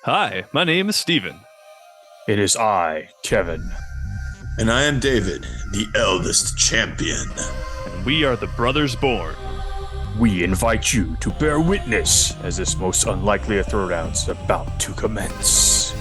Hi, my name is Steven. It is I, Kevin. And I am David, the eldest champion. And we are the Brothers Born. We invite you to bear witness as this most unlikely of throwdown is about to commence.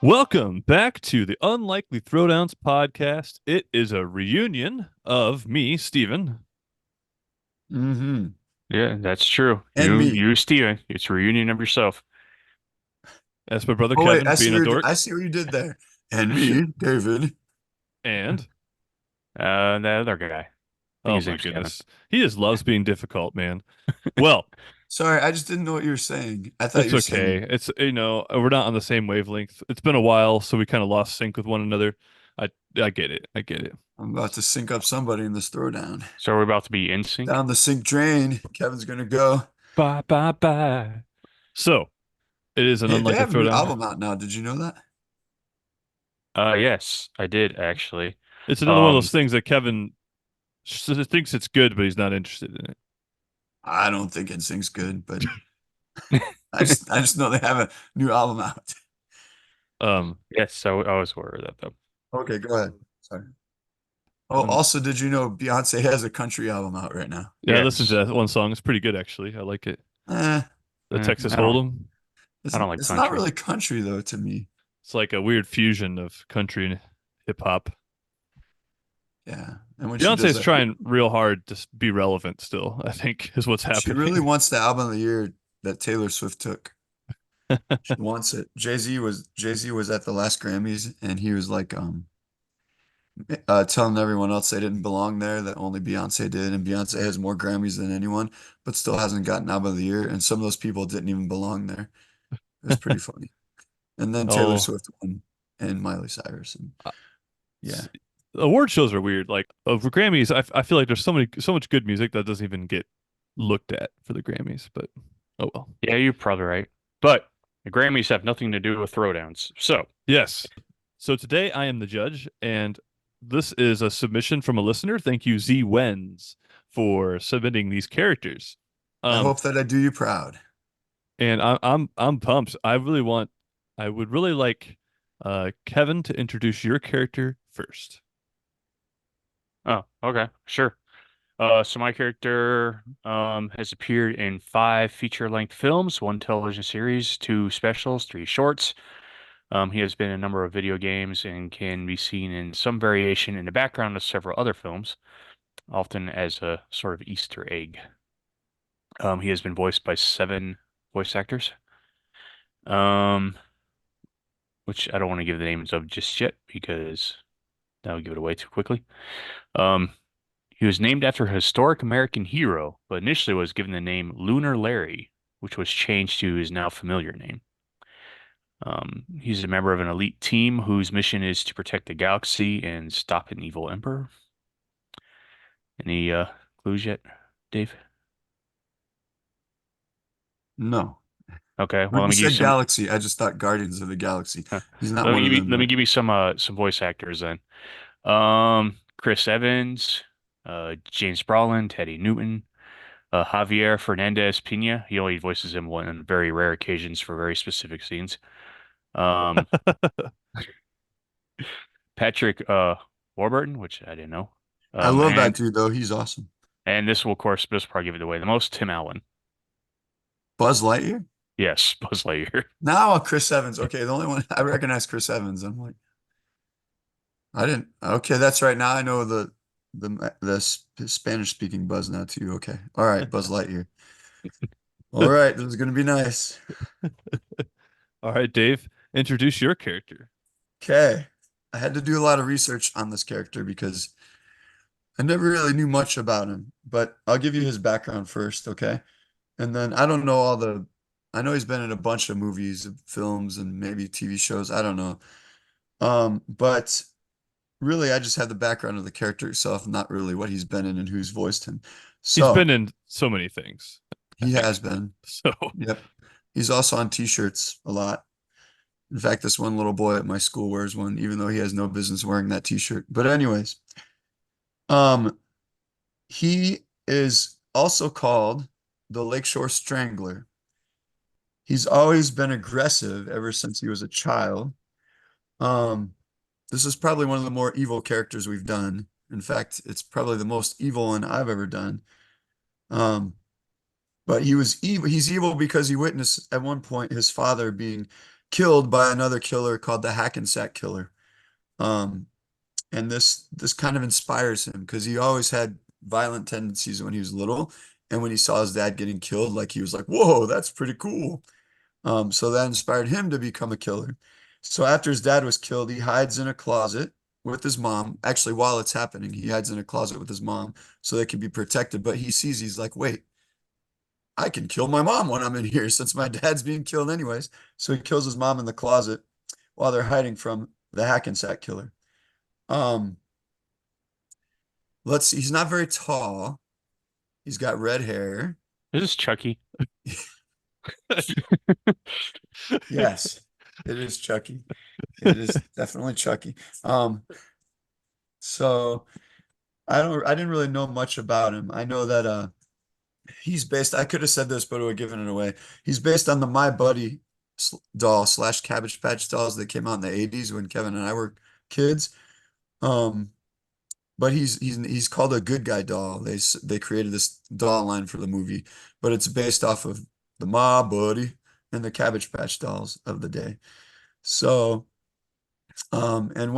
Welcome back to the Unlikely Throwdowns podcast. It is a reunion of me, Steven. Mm-hmm. Yeah, that's true. And me. You, Steven. It's a reunion of yourself. That's my brother Oh wait, Kevin, being a dork. I see what you did there. And me, David. And, That other guy. I think oh his my name's Kevin. goodness, he just loves being difficult, man. Well, Sorry, I just didn't know what you were saying. I thought it's you were okay. saying It's, we're not on the same wavelength. It's been a while, so we kind of lost sync with one another. I get it. I get it. I'm about to sync up somebody in this throwdown. So we're about to be in sync. Down the sink drain. Kevin's gonna go. Bye, bye, bye. So, it is an Hey, they unlikely have a new throwdown. album out now. Did you know that? Yes, I did actually. It's another one of those Um, things that Kevin thinks it's good, but he's not interested in it. I don't think NSYNC's good, but I just know they have a new album out. yes, I was aware of that though. Okay, go ahead. Sorry. Oh, Um, also, did you know Beyonce has a country album out right now? yeah, I listened to Yes. that one song. It's pretty good, actually. I like it. Eh, The Texas I don't. Hold'em. I don't like it's not country. really country though to me. It's like a weird fusion of country and hip hop. Yeah, and when she does Beyonce's that, trying real hard to be relevant still, I think, is what's she really happening. wants the album of the year that Taylor Swift took. She wants it. Jay-Z was at the last Grammys and he was like telling everyone else they didn't belong there, that only Beyonce did, and Beyonce has more Grammys than anyone, but still hasn't gotten album of the year, and some of those people didn't even belong there. It was pretty funny. And then Taylor Oh, Swift won and Miley Cyrus and uh, yeah. award shows are weird. Like for Grammys, I feel like there's so much good music that doesn't even get looked at for the Grammys. But oh well. Yeah, you're probably right. But the Grammys have nothing to do with throwdowns. So, Yes. So today I am the judge, and this is a submission from a listener. Thank you, Z Wens, for submitting these characters. I Um, hope that I do you proud. and I'm pumped. I would really like Kevin to introduce your character first. oh, okay, sure. So my character has appeared in 5 feature-length films, 1 television series, 2 specials, 3 shorts. He has been in a number of video games and can be seen in some variation in the background of several other films, often as a sort of Easter egg. He has been voiced by 7 voice actors, um, which I don't want to give the names of just yet because that would give it away too quickly. Um, He was named after a historic American hero, but initially was given the name Lunar Larry, which was changed to his now familiar name. He's a member of an elite team whose mission is to protect the galaxy and stop an evil emperor. Any clues yet, Dave? No. Okay, well When let you me give you said some. Galaxy, I just thought Guardians of the Galaxy. He's not Let me one give of you them let me though. give you some voice actors then. Chris Evans, James Brolin, Teddy Newton, Javier Fernandez Pina. He only voices him on very rare occasions for very specific scenes. Um, Patrick Warburton, which I didn't know. I love that And dude though. He's awesome. this will, of course, this will probably give it away the most. Tim Allen. Buzz Lightyear? Yes, Buzz Lightyear. Now Chris Evans. Okay, the only one I recognize Chris Evans. I'm like, I didn't. Okay, that's right. Now I know the Spanish speaking Buzz now too. Okay. All right, Buzz Lightyear. All right, this is gonna be nice. All right, Dave, introduce your character. Okay. I had to do a lot of research on this character because I never really knew much about him, but I'll give you his background first, okay? And then I don't know I know he's been in a bunch of movies, films, and maybe TV shows. I don't know. But really, I just have the background of the character itself, not really what he's been in and who's voiced him. He's been So in so many things, I he think. has been. So, Yep. He's also on t-shirts a lot. In fact, this one little boy at my school wears one, even though he has no business wearing that t-shirt. But anyways, um, he is also called the Lakeshore Strangler. He's always been aggressive ever since he was a child. Um, this is probably one of the more evil characters we've done. In fact, it's probably the most evil one I've ever done. Um, but he was evil. He's evil because he witnessed at one point his father being killed by another killer called the Hackensack Killer. Um, and this kind of inspires him because he always had violent tendencies when he was little. And when he saw his dad getting killed, like he was like, "Whoa, that's pretty cool." So that inspired him to become a killer. So after his dad was killed, he hides in a closet with his mom. Actually, while it's happening, he hides in a closet with his mom so they can be protected. But he sees, he's like, wait, I can kill my mom when I'm in here since my dad's being killed anyways. So he kills his mom in the closet while they're hiding from the Hackensack Killer. Um, let's see, he's not very tall. He's got red hair. This is Chucky. Yes, it is Chucky. It is definitely Chucky. So I didn't really know much about him. I know that he's based, I could have said this, but it would have given it away. He's based on the My Buddy doll slash Cabbage Patch dolls that came out in the 80s when Kevin and I were kids. Um, but he's called a good guy doll. They created this doll line for the movie, but it's based off of the My Buddy and the Cabbage Patch dolls of the day. So, and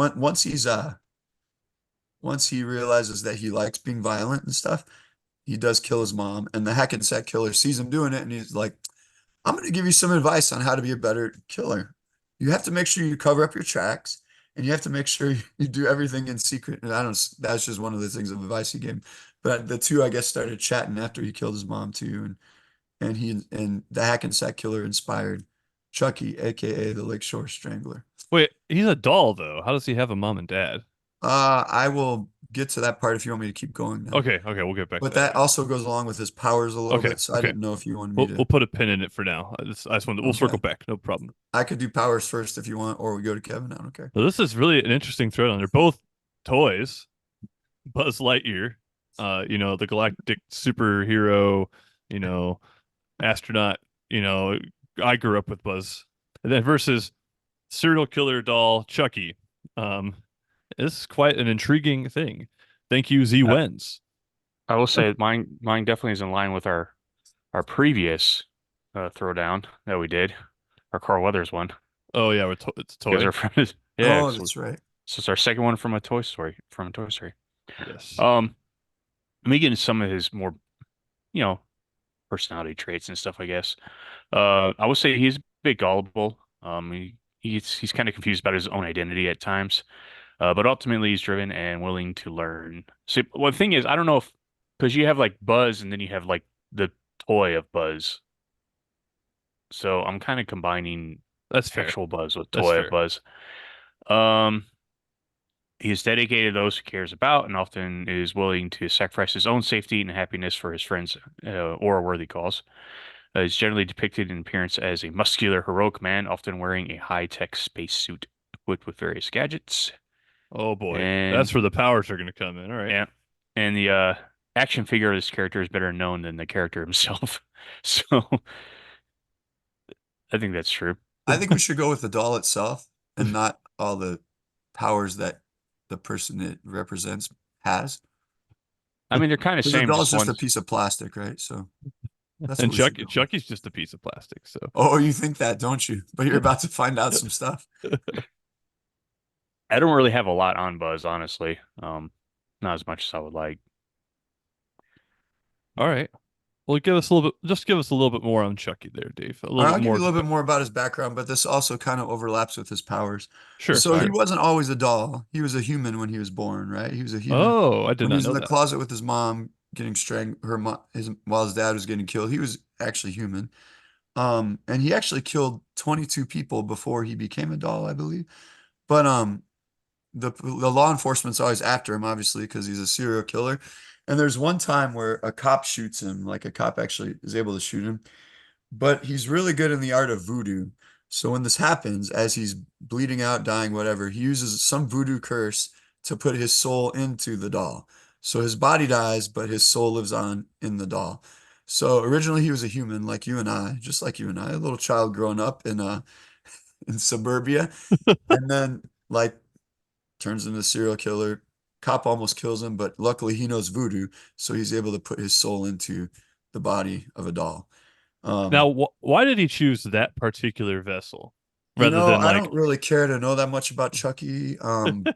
once he realizes that he likes being violent and stuff, he does kill his mom. And the Hackensack Killer sees him doing it, and he's like, "I'm going to give you some advice on how to be a better killer. You have to make sure you cover up your tracks, and you have to make sure you do everything in secret." And I don't. That's just one of the things of advice he gave him. But the two, I guess, started chatting after he killed his mom too, and the Hackensack Killer inspired Chucky, aka the Lakeshore Strangler. Wait, he's a doll though. How does he have a mom and dad? I will get to that part if you want me to keep going now. Okay, okay, we'll get back to But that. that Okay, also goes along with his powers a little okay, bit, so I okay. didn't know if you wanted me We'll to. put a pin in it for now. I just wanted, we'll circle Okay. back. No problem. I could do powers first if you want, or we go to Kevin. I don't care. So this is really an interesting throwdown. They're both toys. Buzz Lightyear, the galactic superhero, you know, astronaut. You know, I grew up with Buzz, and then versus serial killer doll Chucky. Um, this is quite an intriguing thing. Thank you, Z Uh, Wens. I will say mine definitely is in line with our previous throwdown that we did, our Carl Weathers one. Oh yeah, it's a You guys toy. are friends. Yeah, Oh, so that's right. it's our second one from a Toy Story Toy Story. Yes. Um, Let me get into some of his more, you know, personality traits and stuff, I guess. I would say he's a bit gullible. He's kind of confused about his own identity at times. But ultimately he's driven and willing to learn. See, well, the thing is, I don't know if because you have like Buzz and then you have like the toy of Buzz. So I'm kind of combining That's fair. actual Buzz with That's toy of fair. Buzz. Um, he is dedicated to those he cares about and often is willing to sacrifice his own safety and happiness for his friends or a worthy cause. Is generally depicted in appearance as a muscular, heroic man, often wearing a high-tech spacesuit equipped with various gadgets. Oh boy, And that's where the powers are going to come in. All right. yeah, and the action figure of this character is better known than the character himself. So I think that's true. I think we should go with the doll itself and not all the powers that the person it represents has. I mean, they're kind of Because the same, doll's just just a one's. piece of plastic, right? So that's And what we should go with. Chucky's just a piece of plastic. So Oh, you think that, don't you? But you're about to find out some stuff. I don't really have a lot on Buzz, honestly. Not as much as I would like. all right. Well, just give us a little bit more on Chucky there, Dave. A All little right, bit I'll give more. you a little bit more about his background, but this also kind of overlaps with his powers. Sure, So he sure. wasn't always a doll. He was a human when he was born, right? He was a human. Oh, I did When he not was in know the that. closet with his mom getting strangled, while his dad was getting killed, he was actually human. And he actually killed 22 people before he became a doll, I believe. But the law enforcement's always after him, obviously, because he's a serial killer. And there's one time where a cop shoots him, like a cop actually is able to shoot him. But he's really good in the art of voodoo. So when this happens, as he's bleeding out, dying, whatever, he uses some voodoo curse to put his soul into the doll. So his body dies, but his soul lives on in the doll. So originally he was a human like you and I, just like you and I, a little child growing up in suburbia, and then like turns into a serial killer. Cop almost kills him, but luckily he knows voodoo, so he's able to put his soul into the body of a doll. Um, Now, why did he choose that particular vessel rather than I like, don't really care to know that much about Chucky,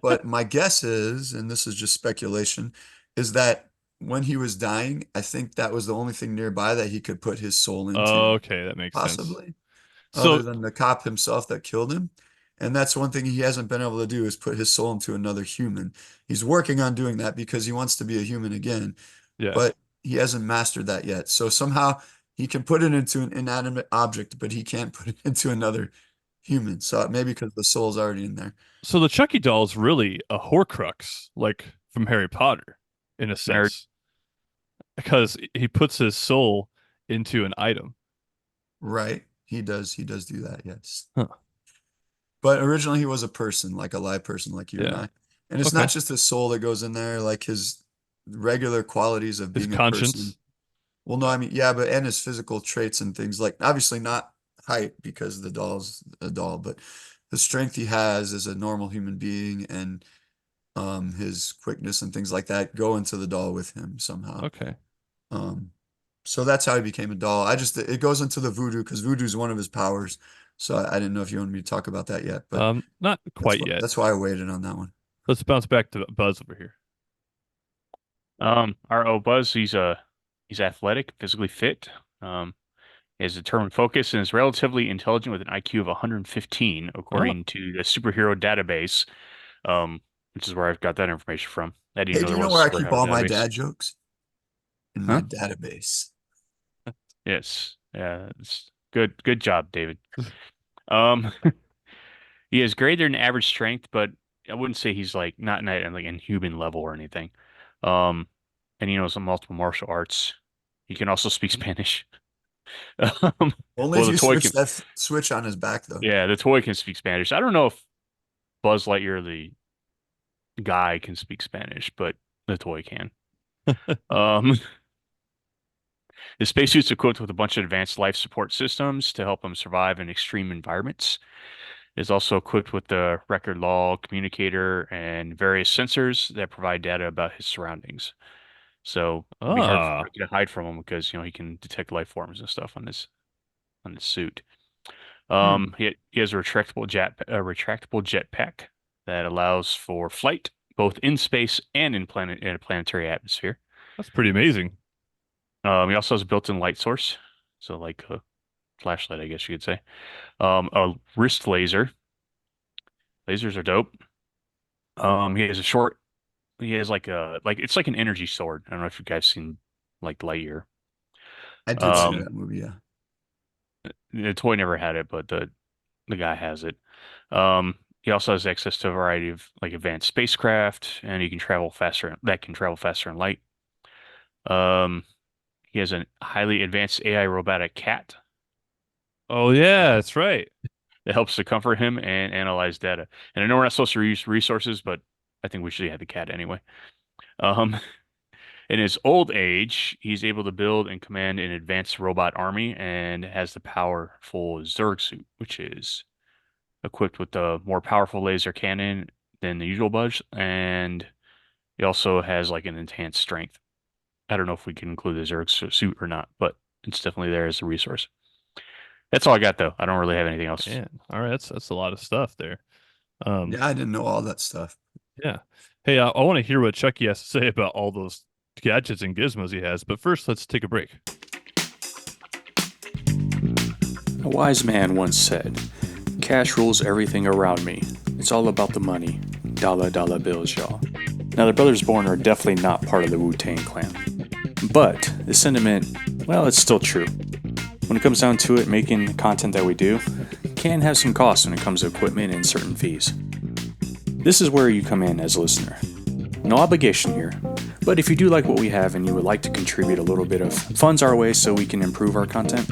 but my guess is, and this is just speculation, is that when he was dying, I think that was the only thing nearby that he could put his soul into, okay, that makes sense. possibly, other So than the cop himself that killed him. And that's one thing he hasn't been able to do is put his soul into another human. He's working on doing that because he wants to be a human again, yeah, but he hasn't mastered that yet. So somehow he can put it into an inanimate object, but he can't put it into another human. So maybe because the soul's already in there. so the Chucky doll is really a Horcrux, like from Harry Potter, in a Nerd. sense, because he puts his soul into an item. Right. He does do that, yes. Huh. But originally he was a person, like a live person like you and Yeah. I. And it's Okay. not just his soul that goes in there, like his regular qualities of His being a person. conscience. Well, no, I mean, yeah, but and his physical traits and things like obviously not height because the doll's a doll, but the strength he has as a normal human being and his quickness and things like that go into the doll with him somehow. Okay. Um so that's how he became a doll. It goes into the voodoo because voodoo is one of his powers. So I didn't know if you wanted me to talk about that yet, but Not that's quite yet. that's why I waited on that one. Let's bounce back to Buzz over here. Our Buzz, he's athletic, physically fit. He has determined focus and is relatively intelligent with an IQ of 115, Oh, according to the superhero database, which is where I've got that information from. I didn't Hey, know do there you know was where a I keep superhero all my database. dad jokes? In my Huh? database. Yes. Yeah. It's good job, David. Um, he has greater than average strength, but I wouldn't say he's like not like in human level or anything. Um, and he knows some multiple martial arts. He can also speak Spanish. Um, Only well, if the you toy switch can, that switch on his back, though. yeah, the toy can speak Spanish. I don't know if Buzz Lightyear, the guy, can speak Spanish, but the toy can. Um, the spacesuit's equipped with a bunch of advanced life support systems to help him survive in extreme environments. It is also equipped with the record log communicator and various sensors that provide data about his surroundings. So it'd be hard for ah, Ricky to hide from him because he can detect life forms and stuff on his suit. Hmm. He has a retractable jetpack that allows for flight both in space and in a planetary atmosphere. that's pretty amazing. He also has a built-in light source, so like a flashlight, I guess you could say. A wrist laser. Lasers are dope. He has a short. He has like it's like an energy sword. I don't know if you guys seen like Lightyear. I did see Um, that movie, yeah. the toy never had it, but the guy has it. He also has access to a variety of like advanced spacecraft, and he can travel faster. That can travel faster in light. Um, he has a highly advanced AI robotic cat Oh yeah, that's right. that helps to comfort him and analyze data. And I know we're not supposed to use resources, but I think we should have the cat anyway. Um, in his old age, he's able to build and command an advanced robot army and has the powerful Zerg suit, which is equipped with a more powerful laser cannon than the usual Buzz, and he also has like an enhanced strength. I don't know if we can include the Zerg suit or not, but it's definitely there as a resource. That's all I got though. I don't really have anything else. Man, all right, that's a lot of stuff there. Um, Yeah, I didn't know all that stuff. yeah. Hey, I want to hear what Chucky has to say about all those gadgets and gizmos he has, but first, let's take a break. A wise man once said, "Cash rules everything around me. It's all about the money. Dollar dollar bills, y'all." Now, the Brothers Born are definitely not part of the Wu-Tang Clan. But the sentiment, well, it's still true. When it comes down to it, making the content that we do can have some costs when it comes to equipment and certain fees. This is where you come in as a listener. No obligation here, But if you do like what we have and you would like to contribute a little bit of funds our way so we can improve our content,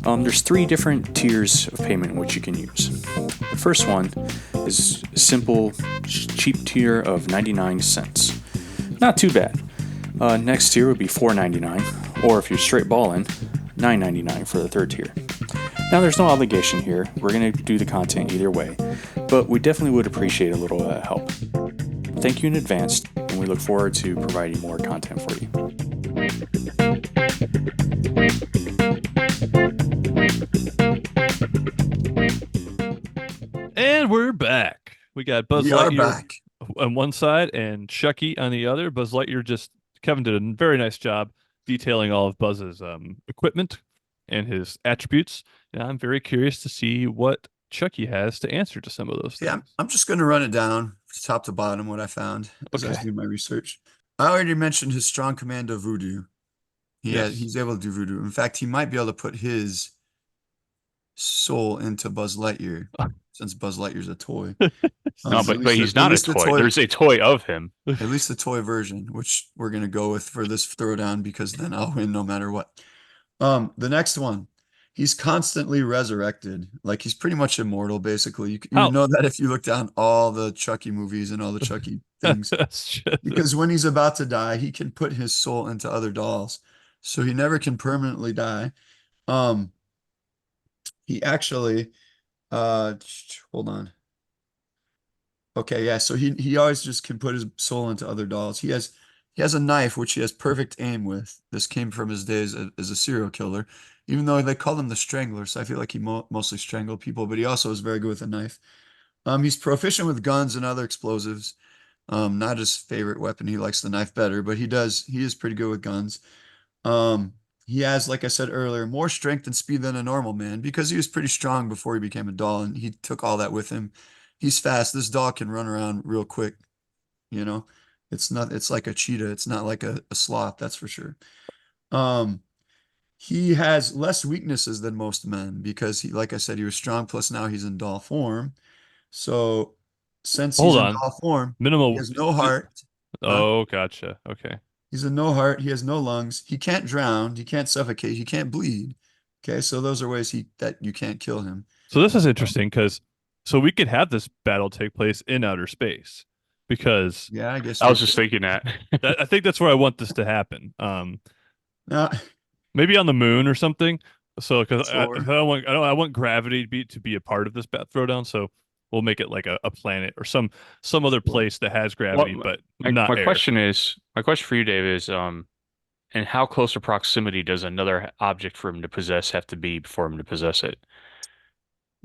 there's 3 different tiers of payment which you can use. The first one is a simple, cheap tier of 99 cents. Not too bad. Next tier would be $4.99, or if you're straight balling, $9.99 for the third tier. Now, there's no obligation here. We're going to do the content either way, but we definitely would appreciate a little help. Thank you in advance, and we look forward to providing more content for you. And we're back. We got Buzz We are Lightyear back. on one side and Chucky on the other. Buzz Lightyear Kevin did a very nice job detailing all of Buzz's equipment and his attributes. And I'm very curious to see what Chucky has to answer to some of those things. Yeah, I'm just going to run it down top to bottom what I found as I was doing my research. I already mentioned his strong command of voodoo. He's able to do voodoo. In fact, he might be able to put his soul into Buzz Lightyear, since Buzz Lightyear's a toy. No, but he's not a toy. There's a toy of him. At least the toy version, which we're going to go with for this throwdown because then I'll win no matter what. The next one, he's constantly resurrected. Like, he's pretty much immortal, basically. You know that if you look down all the Chucky movies and all the Chucky things. Because when he's about to die, he can put his soul into other dolls. So he never can permanently die. He actually, hold on. Okay, yeah, so he always just can put his soul into other dolls. He has a knife which he has perfect aim with. This came from his days as a serial killer, even though they call him the Strangler, so I feel like he mostly strangled people, but he also is very good with a knife. He's proficient with guns and other explosives. Not his favorite weapon. He likes the knife better, but he is pretty good with guns. He has, like I said earlier, more strength and speed than a normal man because he was pretty strong before he became a doll, and he took all that with him. He's fast. This doll can run around real quick. It's like a cheetah. It's not like a sloth, that's for sure. He has less weaknesses than most men because like I said, he was strong, plus now he's in doll form. So since he's in doll form, minimal, he has no heart. Oh, gotcha. Okay. He's a no heart. He has no lungs. He can't drown. He can't suffocate. He can't bleed. Okay, so those are ways that you can't kill him. So this is interesting because we could have this battle take place in outer space because I guess I was just thinking that. I think that's where I want this to happen. Maybe on the moon or something. So because I want gravity to be a part of this throwdown. So we'll make it like a planet or some other place that has gravity, but not my air. question for you, Dave, is and how close a proximity does another object for him to possess have to be before him to possess it?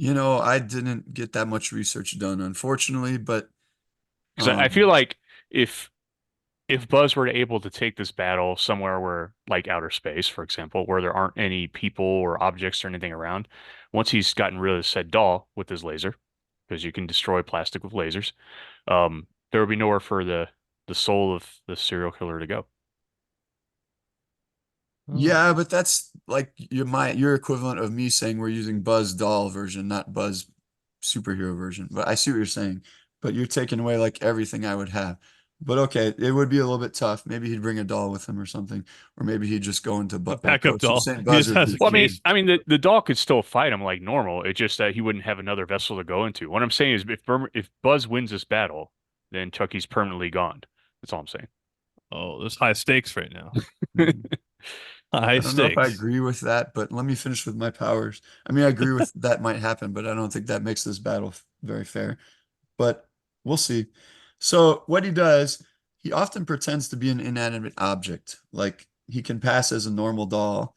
I didn't get that much research done, unfortunately, but because I feel like if Buzz were able to take this battle somewhere where, like outer space, for example, where there aren't any people or objects or anything around, once he's gotten rid of said doll with his laser, because you can destroy plastic with lasers, there would be nowhere for the soul of the serial killer to go. Yeah, but that's like your equivalent of me saying we're using Buzz doll version, not Buzz superhero version. But I see what you're saying. But you're taking away like everything I would have. But okay, it would be a little bit tough. Maybe he'd bring a doll with him or something, or maybe he'd just go into backup doll. Well, I mean, the doll could still fight him like normal. It's just that he wouldn't have another vessel to go into. What I'm saying is, if Buzz wins this battle, then Chucky's permanently gone. That's all I'm saying. Oh, there's high stakes right now. I don't know if I agree with that, but let me finish with my powers. I mean, I agree with that might happen, but I don't think that makes this battle very fair. But we'll see. So what he does, he often pretends to be an inanimate object. Like, he can pass as a normal doll.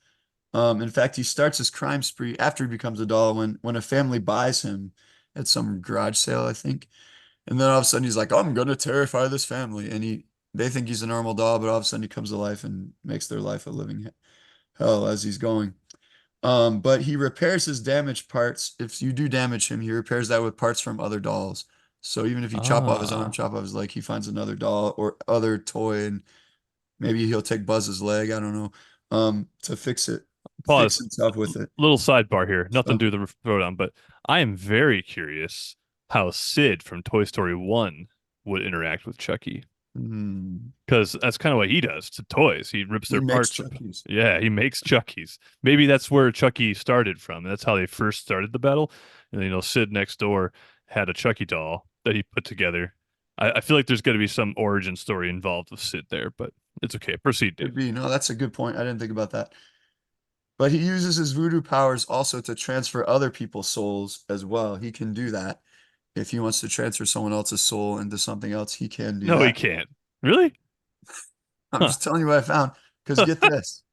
In fact, he starts his crime spree after he becomes a doll when a family buys him at some garage sale, I think. And then all of a sudden he's like, I'm gonna terrify this family. And they think he's a normal doll, but all of a sudden he comes to life and makes their life a living hell as he's going. But he repairs his damaged parts. If you do damage him, he repairs that with parts from other dolls. So even if you chop off his arm, chop off his leg, he finds another doll or other toy, and maybe he'll take Buzz's leg, I don't know, to fix it. Pause. Fix himself with it. Little sidebar here. Nothing to do with the throwdown, but I am very curious how Sid from Toy Story 1 would interact with Chucky. Because that's kind of what he does to toys. He rips He their makes parts. Chucky's. Yeah, he makes Chucky's. Maybe that's where Chucky started from. That's how they first started the battle. And Sid next door had a Chucky doll that he put together. I feel like there's going to be some origin story involved with Sid there, but it's okay. Proceed, Could Dave. be. No, that's a good point. I didn't think about that. But he uses his voodoo powers also to transfer other people's souls as well. He can do that. If he wants to transfer someone else's soul into something else, he can do No, he that. can't. Really? I'm Huh. just telling you what I found. Because get this.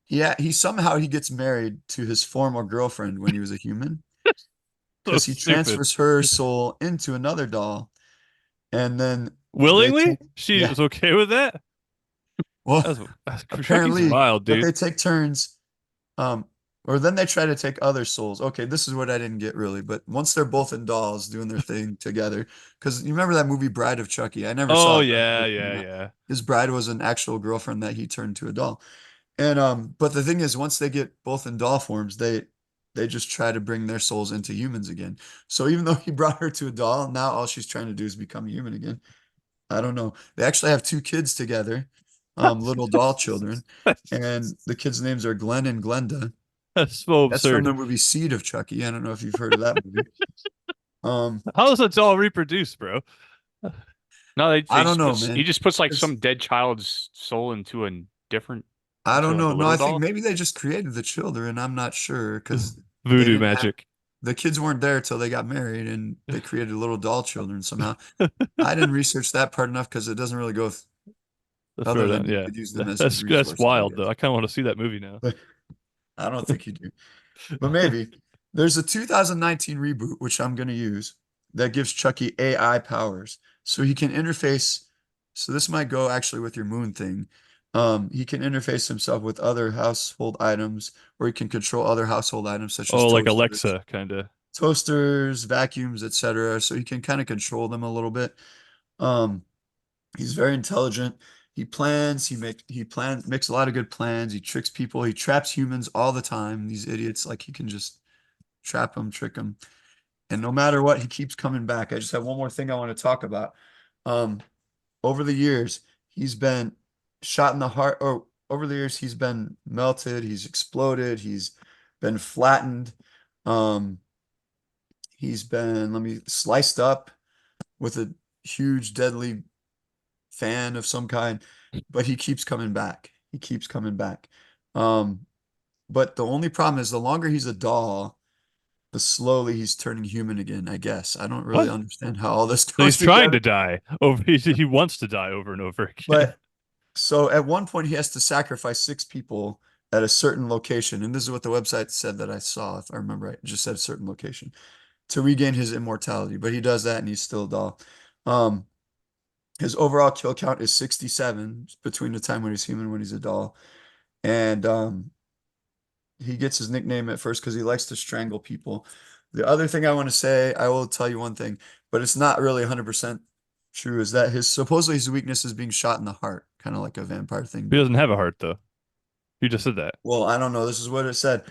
He somehow he gets married to his former girlfriend when he was a human. So Because he stupid. transfers her soul into another doll. And then they Willingly? take, She yeah. was okay with that? Well, Chucky's apparently, wild, but dude. they take turns. Um, or then they try to take other souls. Okay, this is what I didn't get really, but once they're both in dolls doing their thing together, because you remember that movie Bride of Chucky? I never Oh saw it, but I yeah, remember it yeah, came out. yeah. His bride was an actual girlfriend that he turned to a doll. And but the thing is, once they get both in doll forms, they just try to bring their souls into humans again. So even though he brought her to a doll, now all she's trying to do is become a human again. I don't know. They actually have two kids together, little doll children, and the kids' names are Glenn and Glenda. That's so That's from absurd. the movie Seed of Chucky. I don't know if you've heard of that movie. Um, How does a doll reproduce, bro? No, I they don't just know, puts he man. just puts like It's, some dead child's soul into a different I into don't like know. a No, little I think doll. maybe they just created the children. I'm not sure because they Voodoo didn't have magic. the kids weren't there till they got married and they created little doll children somehow. I didn't research that part enough because it doesn't really go The other throwdown, than you yeah. could use them as a That's resource, I wild though. guess. I kind of want to see that movie now. But I don't think you do. But maybe there's a 2019 reboot, which I'm going to use, that gives Chucky AI powers. So he can interface. So this might go actually with your moon thing. He can interface himself with other household items, or he can control other household items such as Oh, like toasters, Alexa, kind of. vacuums, etc. So he can kind of control them a little bit. Um, he's very intelligent. Makes a lot of good plans. He tricks people. He traps humans all the time. These idiots, like he can just trap them, trick them. And no matter what, he keeps coming back. I just have one more thing I want to talk about. Um, over the years, he's been shot in the heart, or over the years, he's been melted, he's exploded, he's been flattened. Um, he's been, let me sliced up with a huge, deadly fan of some kind, but he keeps coming back. He keeps coming back. Um, but the only problem is the longer he's a doll, the slowly he's turning human again, I guess. I don't really What? understand how all this So he's goes trying together. to die over. He wants to die over and over again. But so at one point he has to sacrifice six people at a certain location. And this is what the website said that I saw, if I remember right. It just said a certain location to regain his immortality. But he does that and he's still a doll. Um, his overall kill count is 67 between the time when he's human and when he's a doll. And he gets his nickname at first because he likes to strangle people. The other thing I want to say, I will tell you one thing, but it's not really 100% true, is that supposedly his weakness is being shot in the heart, kind of like a vampire thing. He But doesn't have a heart though. You just said that. well, I don't know. This is what it said.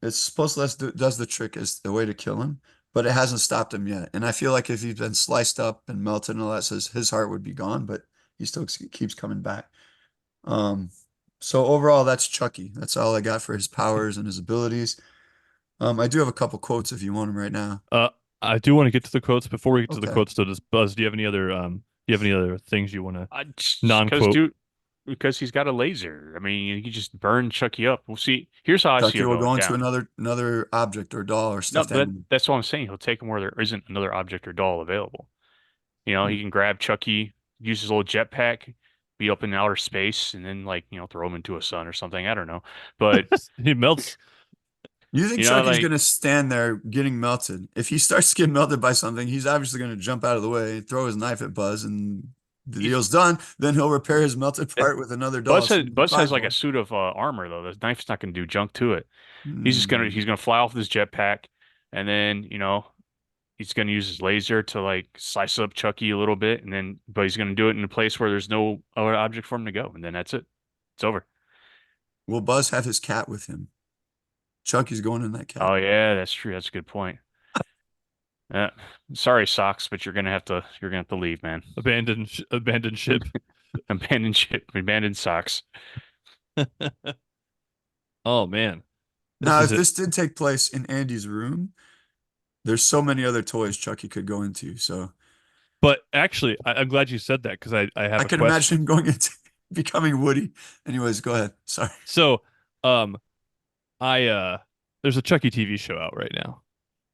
It's supposed to does the trick is the way to kill him, but it hasn't stopped him yet. And I feel like if he's been sliced up and melted and all that, says his heart would be gone, but he still keeps coming back. Um, so overall, that's Chucky. That's all I got for his powers and his abilities. I do have a couple quotes if you want them right now. Uh, I do want to get to the quotes. Before we get to the Okay. quotes, though, does Buzz, do you have any other do you have any other things you want to Because non-quote? dude, because he's got a laser. I mean, he just burn Chucky up. We'll see. Here's how I see Chucky it will going go into down. another object or doll or No, stuffed but animal. that's what I'm saying. He'll take him where there isn't another object or doll available. You know, he can grab Chucky, use his little jetpack, be up in outer space, and then like, throw him into a sun or something. I don't know. But He melts. You think Chucky's like gonna stand there getting melted? If he starts to get melted by something, he's obviously gonna jump out of the way, throw his knife at Buzz, and the he's deal's done. Then he'll repair his melted eh, part with another doll, so he'll be Buzz fine has like for a him. suit of armor though. The knife's not gonna do junk to it. Hmm. He's gonna fly off with his jetpack, and then he's gonna use his laser to like slice up Chucky a little bit, and then but he's gonna do it in a place where there's no other object for him to go, and then that's it. It's over. Will Buzz have his cat with him? Chucky's going in that cat. Oh yeah, that's true. That's a good point. Uh, sorry, socks, but you're gonna have to leave, man. Abandoned ship. Abandoned ship, abandoned socks. Oh man, this Now, is if it. this did take place in Andy's room, there's so many other toys Chucky could go into. So But actually, I'm glad you said that because I have I a can question. imagine him going into becoming Woody. Anyways, go ahead. Sorry. So, um, I there's a Chucky TV show out right now.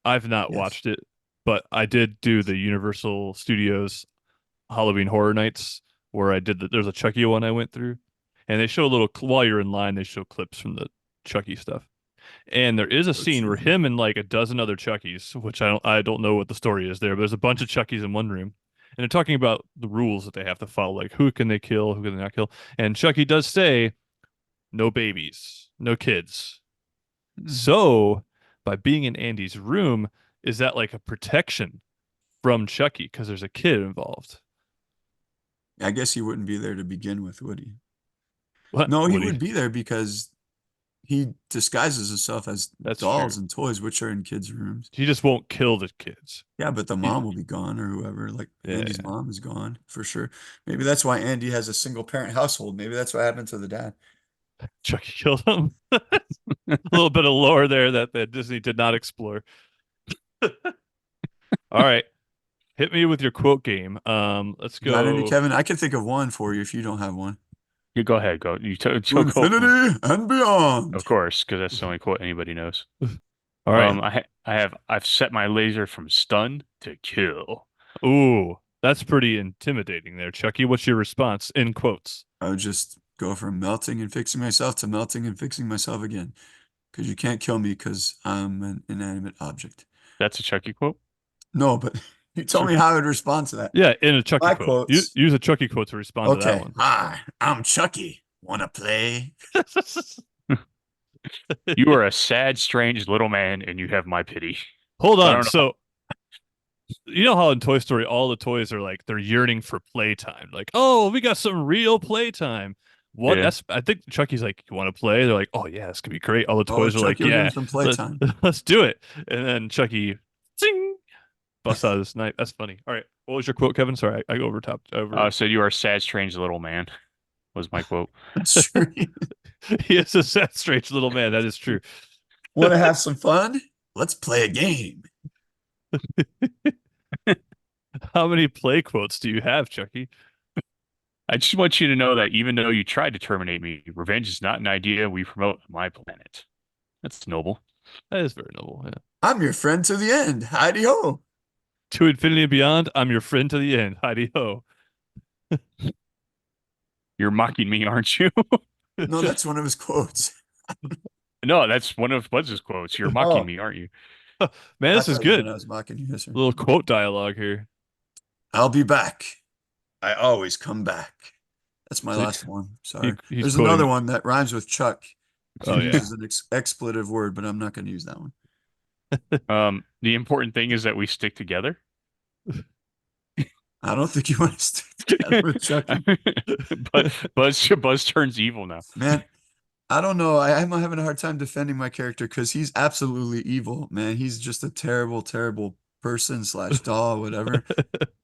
I've not Yes. watched it, but I did do the Universal Studios Halloween Horror Nights where there's a Chucky one I went through, and they show a little while you're in line, they show clips from the Chucky stuff. And there is a So scene where true. him and like a dozen other Chuckies, which I don't know what the story is there, but there's a bunch of Chuckies in one room. And they're talking about the rules that they have to follow, like who can they kill, who can they not kill. And Chucky does say, no babies, no kids. Mhm. So by being in Andy's room, is that like a protection from Chucky because there's a kid involved? I guess he wouldn't be there to begin with, would he? What? No, he Woody? would be there because he disguises himself as That's dolls true. and toys, which are in kids' rooms. He just won't kill the kids. Yeah, but the He, mom will be gone or whoever. Like yeah, Andy's yeah. mom is gone for sure. Maybe that's why Andy has a single parent household. Maybe that's what happened to the dad. Chucky killed him. A little bit of lore there that Disney did not explore. All right. Hit me with your quote game. Let's Got any, go. Kevin? I can think of one for you if you don't have one. You go ahead, go. To Go. infinity and beyond. Of course, because that's the only quote anybody knows. All right. I've set my laser from stun to kill. Ooh, that's pretty intimidating there, Chucky. What's your response in quotes? I would just go from melting and fixing myself to melting and fixing myself again. Because you can't kill me because I'm an inanimate object. That's a Chucky quote. No, but you told me how I would respond to that. Yeah, in a Chucky My quote. quotes. Use a Chucky quote to respond to that Okay. one. Hi, I'm Chucky. Wanna play? You are a sad, strange little man, and you have my pity. Hold I on. don't know. So, you know how in Toy Story all the toys are like they're yearning for playtime. Like, oh, we got some real playtime. Yeah. I think Chucky's like, you want to play? They're like, oh yeah, this could be great. All the Oh, toys are like, Chucky will give him yeah, some let, playtime. let's do it. And then Chucky, zing, busts out his knife. That's funny. All right, what was your quote, Kevin? Sorry, I overtopped over. So you are a sad, strange little man, was my quote. Sure. He is a sad, strange little man. That is true. Want to have some fun? Let's play a game. How many play quotes do you have, Chucky? I just want you to know that even though you tried to terminate me, revenge is not an idea we promote on my planet. That's noble. That is very noble. Yeah. I'm your friend to the end. Heidi ho. To infinity and beyond, I'm your friend to the end. Heidi ho. You're mocking me, aren't you? No, that's one of his quotes. No, that's one of Buzz's quotes. You're mocking Oh, me, aren't you? Man, I this is thought you meant good. I was mocking you. Yes, sir. Little quote dialogue here. I'll be back. I always come back. That's my So last one. Sorry. he's There's another quoting. one that rhymes with Chuck. Oh He yeah. uses an expletive word, but I'm not going to use that one. The important thing is that we stick together. I don't think you want to stick together with Chucky. But Buzz turns evil now. Man, I don't know. I'm having a hard time defending my character because he's absolutely evil, man. He's just a terrible, terrible person slash doll, whatever.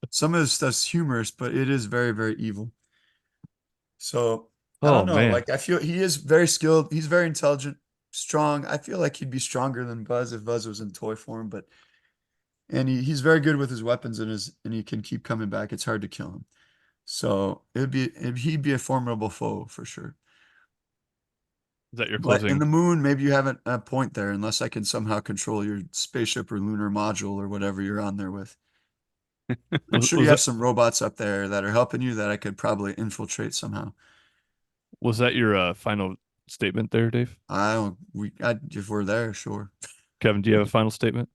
Some of his stuff's humorous, but it is very, very evil. So I Oh don't know. man. Like I feel he is very skilled. He's very intelligent, strong. I feel like he'd be stronger than Buzz if Buzz was in toy form, but and he's very good with his weapons and he can keep coming back. It's hard to kill him. So he'd be a formidable foe for sure. Is that your But in closing? the moon, maybe you have a point there, unless I can somehow control your spaceship or lunar module or whatever you're on there with. I'm Was, sure was you have that some robots up there that are helping you that I could probably infiltrate somehow. was that your final statement there, Dave? If we're there, sure. Kevin, do you have a final statement?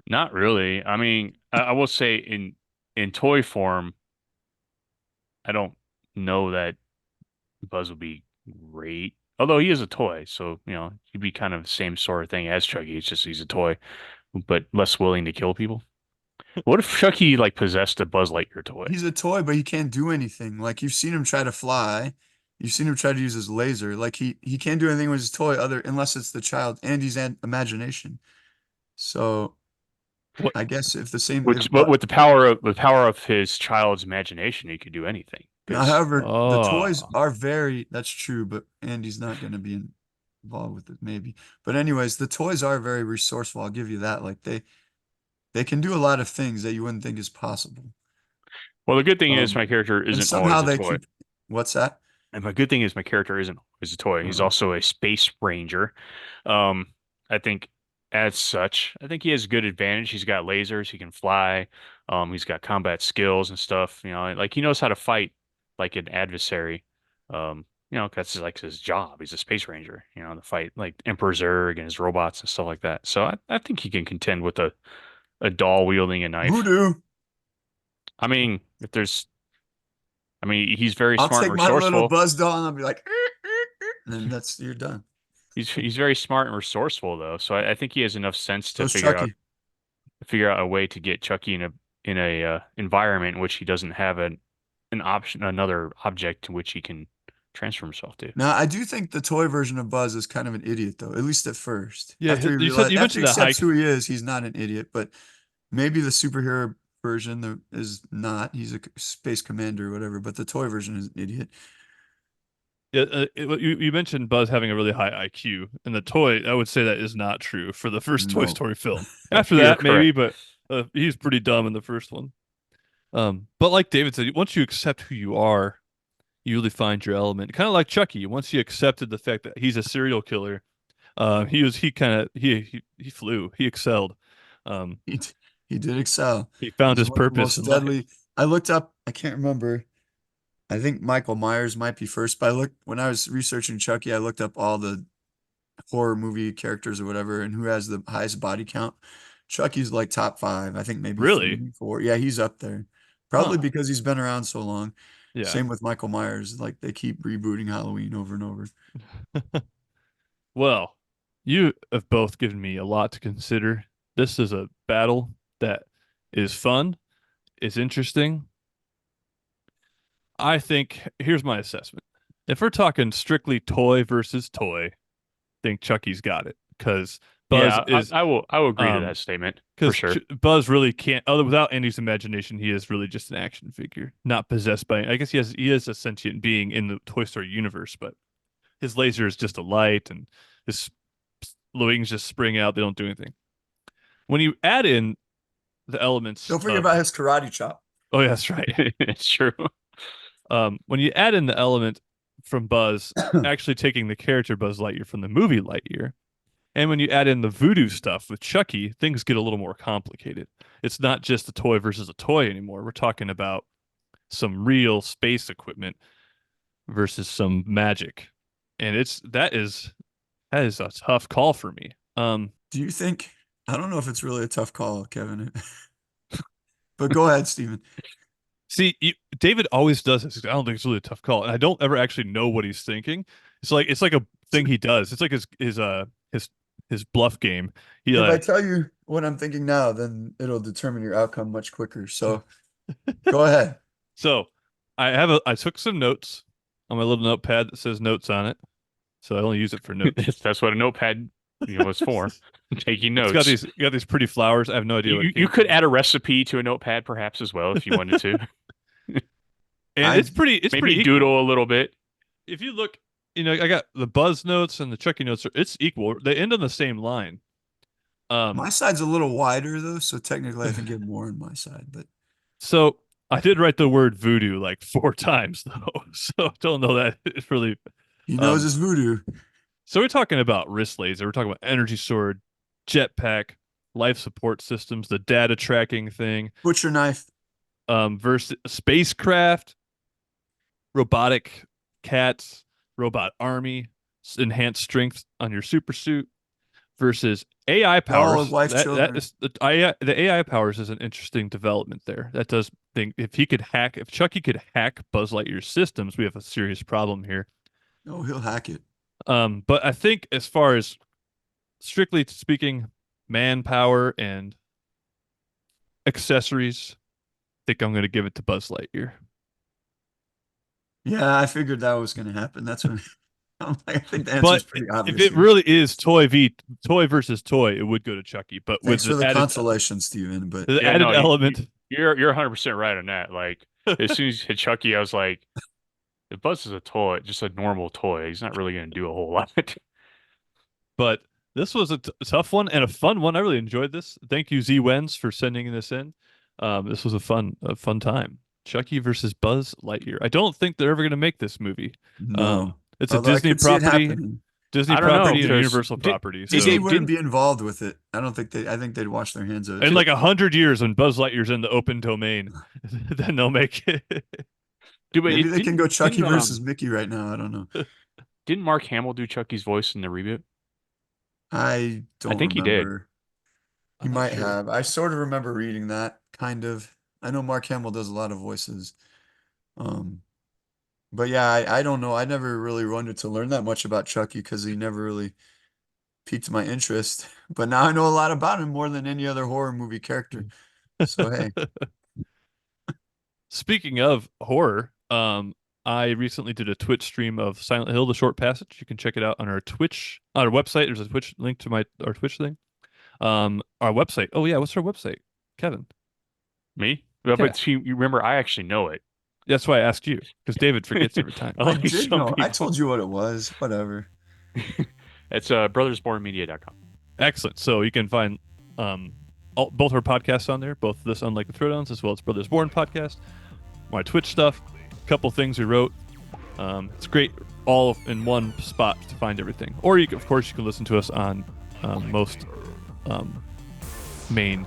Not really. I mean, I will say in toy form, I don't know that Buzz would be great. Although he is a toy, so he'd be kind of the same sort of thing as Chucky. It's just he's a toy, but less willing to kill people. What if Chucky like possessed a Buzz Lightyear toy? He's a toy, but he can't do anything. Like you've seen him try to fly. You've seen him try to use his laser. Like he can't do anything with his toy unless it's the child and his imagination. So I guess if the same, Which, if, but but with the power of his child's imagination, he could do anything. now, Because however, the toys Oh, are very, that's true, but Andy's not going to be involved with it, maybe. But anyways, the toys are very resourceful. I'll give you that. Like they can do a lot of things that you wouldn't think is possible. well, the good thing is Um, my character and isn't somehow always a they toy. keep, what's that? And my good thing is my character isn't always a toy. He's Uh, also a space ranger. Um, I think as such, I think he has a good advantage. He's got lasers, he can fly, he's got combat skills and stuff. Like he knows how to fight like an adversary. That's like his job. He's a space ranger, to fight like Emperor Zurg and his robots and stuff like that. So I think he can contend with a doll wielding a knife. Voodoo. I mean, he's very I'll smart and take my little resourceful. buzz doll and I'll be like, and then you're done. He's very smart and resourceful though, so I think he has enough sense to So's Chucky. figure out a way to get Chucky in a environment in which he doesn't have another object to which he can transfer himself to. Now, I do think the toy version of Buzz is kind of an idiot, though, at least at first. yeah. After he You after he mentioned the accepts hike. who he is, he's not an idiot. But maybe the superhero version is not. He's a space commander or whatever. But the toy version is an idiot. Yeah, you mentioned Buzz having a really high IQ, and the toy. I would say that is not true for the first Toy No. Story film. After You're that, maybe, correct. but he's pretty dumb in the first one. But like David said, once you accept who you are, you really find your element. Kind of like Chucky. Once you accepted the fact that he's a serial killer, he flew. He excelled. Um, He, he did excel. he found He's his one of the purpose most in life. deadly. I looked up, I can't remember. I think Michael Myers might be first, but when I was researching Chucky, I looked up all the horror movie characters or whatever and who has the highest body count. Chucky's like top 5. I think maybe Really? 3, 4. Yeah, he's up there. Probably Huh. because he's been around so long. Yeah. Same with Michael Myers. Like they keep rebooting Halloween over and over. Well, you have both given me a lot to consider. This is a battle that is fun, is interesting. I think here's my assessment. If we're talking strictly toy versus toy, I think Chucky's got it because Buzz Yeah, is I will agree to um that statement for because sure. Buzz really can't other without Andy's imagination, he is really just an action figure, not possessed by I guess he is a sentient being in the Toy Story universe, but his laser is just a light and his wings just spring out, they don't do anything. When you add in the elements Don't forget of about his karate chop. oh yeah, that's right. It's true. When you add in the element from Buzz actually taking the character Buzz Lightyear from the movie Lightyear, and when you add in the voodoo stuff with Chucky, things get a little more complicated. It's not just a toy versus a toy anymore. We're talking about some real space equipment versus some magic. And that is a tough call for me. Do you think I don't know if it's really a tough call, Kevin. But go ahead, Steven. See, David always does this. I don't think it's really a tough call, and I don't ever actually know what he's thinking. It's like a thing he does. It's like his bluff game. He If I tell you what I'm thinking now, then it'll determine your outcome much quicker. So go ahead. so I took some notes on my little notepad that says notes on it. So I only use it for notes. That's what a notepad, is for. Taking It's notes. got these pretty flowers. I have no idea what it You came could from. add a recipe to a notepad perhaps as well if you wanted to. And it's pretty Maybe equal. doodle a little bit. If you look, I got the Buzz notes and the Chucky notes. It's equal. They end on the same line. My side's a little wider though, so technically I think you have more on my side. But So I did write the word voodoo like 4 times though, so don't know that it's really. he knows Um, his voodoo. so we're talking about wrist laser. We're talking about energy sword, jetpack, life support systems, the data tracking thing, Butcher knife. versus spacecraft, robotic cats, robot army, enhanced strength on your super suit versus AI powers. wife's children. That is the AI powers is an interesting development there. That does think if Chucky could hack Buzz Lightyear's systems, we have a serious problem here. Oh, he'll hack it. But I think as far as strictly speaking, manpower and accessories, I think I'm going to give it to Buzz Lightyear. Yeah, I figured that was going to happen. That's when I'm like, I think the answer But is pretty obvious. if it here. really is toy versus toy, it would go to Chucky. But with Thanks for the the added, consolation, Steven. But the Yeah, added no, element, you're 100% right on that. Like as soon as you hit Chucky, I was like, if Buzz is a toy, just a normal toy, he's not really going to do a whole lot. but this was a tough one and a fun one. I really enjoyed this. Thank you, Z Wens, for sending this in. This was a fun time. Chucky versus Buzz Lightyear. I don't think they're ever going to make this movie. no, It's a although I Disney could see it property, happening. Disney I don't know, property and a because Universal property. So Disney did- wouldn't didn't- be involved with it. I don't think they. I think they'd wash their hands of it. in like 100 years, when Buzz Lightyear's in the open domain, then they'll make it. Dude, but Maybe they can go Chucky didn't, versus Mickey right now. I don't know. Didn't Mark Hamill do Chucky's voice in the reboot? I don't think he did. remember. He I'm not might sure. have. I sort of remember reading that, kind of. I know Mark Hamill does a lot of voices. But yeah, I don't know. I never really wanted to learn that much about Chucky because he never really piqued my interest. But now I know a lot about him more than any other horror movie character. So hey, Speaking of horror, I recently did a Twitch stream of Silent Hill: The Short Passage. You can check it out on our Twitch, on our website. There's a Twitch link to our Twitch thing. Our website. Oh yeah, what's our website, Kevin? Me? Well, but you remember, I actually know it. That's why I asked you, because David forgets every time. I Only did some know. I people. told you what it was. Whatever. It's brothersbornmedia.com. Excellent. So you can find both our podcasts on there, both this Unlikely Throwdowns as well as Brothers Born podcast, my Twitch stuff, a couple things we wrote. It's great all in one spot to find everything. Or you can, of course, you can listen to us on most main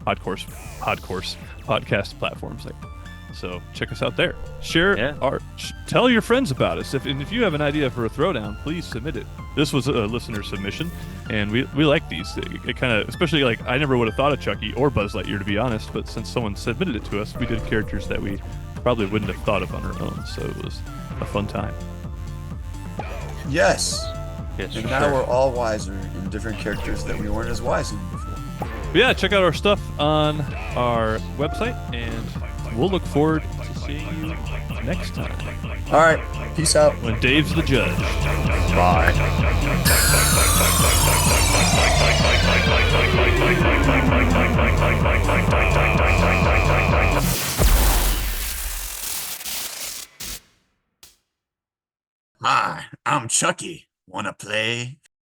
podcast platforms. So check us out there. Share tell your friends about us. And if you have an idea for a throwdown, please submit it. This was a listener submission, and we like these. It kind of, especially like I never would have thought of Chucky or Buzz Lightyear, to be honest. But since someone submitted it to us, we did characters that we probably wouldn't have thought of on our own. So it was a fun time. Yes. Yes, And for now sure. we're all wiser in different characters that we weren't as wise in before. But yeah, check out our stuff on our website, and we'll look forward to seeing you next time All right. Peace out. when Dave's the judge. Bye. Hi, I'm Chucky. Wanna play